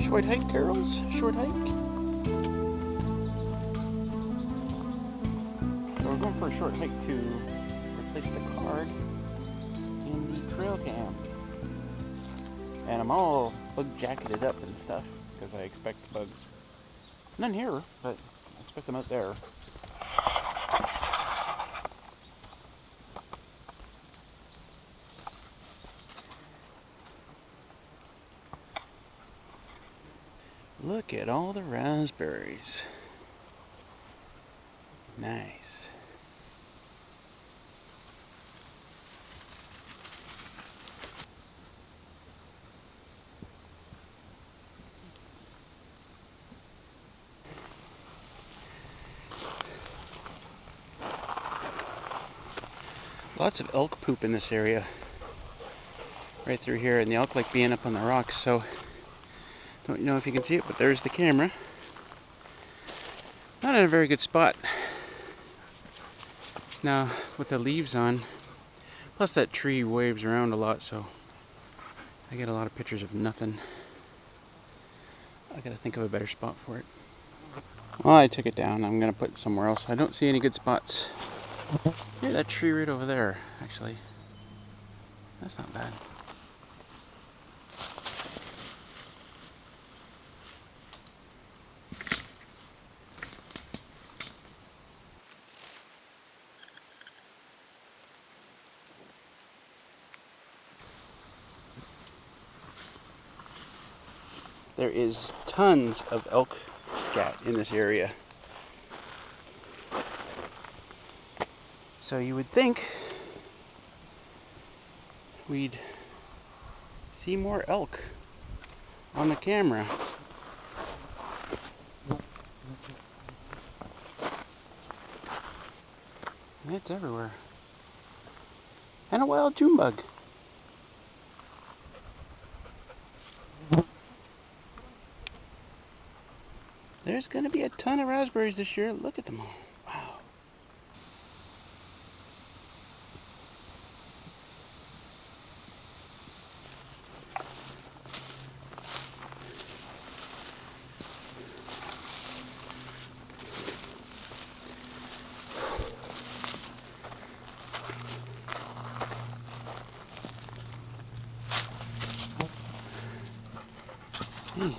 Short hike, girls? Short hike? So we're going for a short hike to replace the card in the trail cam. And I'm all bug jacketed up and stuff because I expect bugs. None here, but I expect them out there. Look at all the raspberries. Nice. Lots of elk poop in this area. Right through here, and the elk like being up on the rocks, so don't know if you can see it, but there's the camera. Not in a very good spot. Now, with the leaves on, plus that tree waves around a lot, so I get a lot of pictures of nothing. I gotta think of a better spot for it. Well, I took it down. I'm gonna put it somewhere else. I don't see any good spots. Yeah, that tree right over there, actually. That's not bad. There is tons of elk scat in this area. So you would think we'd see more elk on the camera. It's everywhere. And a wild June bug. There's gonna be a ton of raspberries this year. Look at them all. Wow. Hey.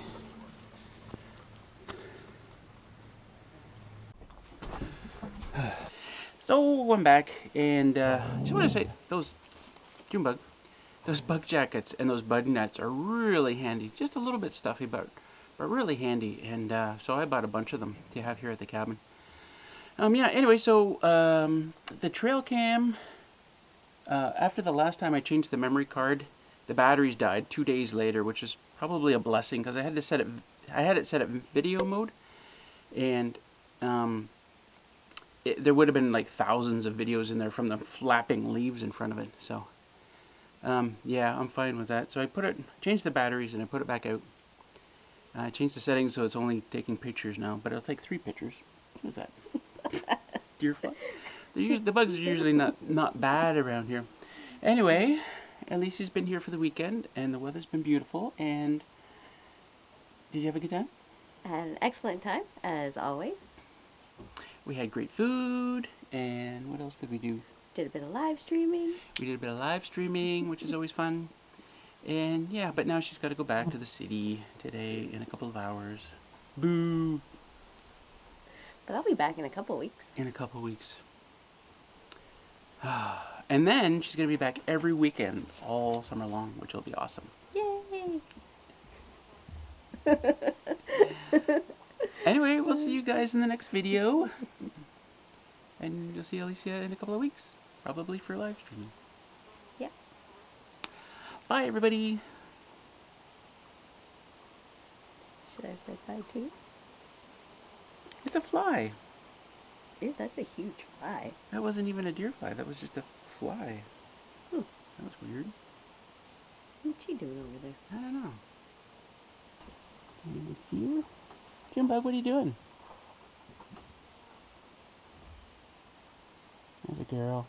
So I'm back, and just want to say those June bug, those bug jackets and those bug nets are really handy. Just a little bit stuffy, but really handy. And so I bought a bunch of them to have here at the cabin. Yeah. Anyway, so the trail cam. After the last time I changed the memory card, the batteries died 2 days later, which is probably a blessing because I had to set it. I had it set at video mode, and there would have been like thousands of videos in there from the flapping leaves in front of it. So yeah, I'm fine with that. So I changed the batteries and I put it back out. I changed the settings so it's only taking pictures now, but it'll take 3 pictures. What is that? Deer fly? The bugs are usually not bad around here. Anyway, Alicia's been here for the weekend and the weather's been beautiful. And did you have a good time? An excellent time, as always. We had great food, and what else did we do? Did a bit of live streaming. We did a bit of live streaming, which is always fun. And yeah, but now she's got to go back to the city today in a couple of hours. Boo! But I'll be back in a couple weeks. In a couple weeks. And then she's going to be back every weekend, all summer long, which will be awesome. Yay! Anyway, we'll see you guys in the next video. And you'll see Alicia in a couple of weeks. Probably for live streaming. Yeah. Bye, everybody. Should I say bye too? It's a fly. Dude, that's a huge fly. That wasn't even a deer fly. That was just a fly. Hmm. That was weird. What's she doing over there? I don't know. Can you see her? June bug, what are you doing? There's a girl.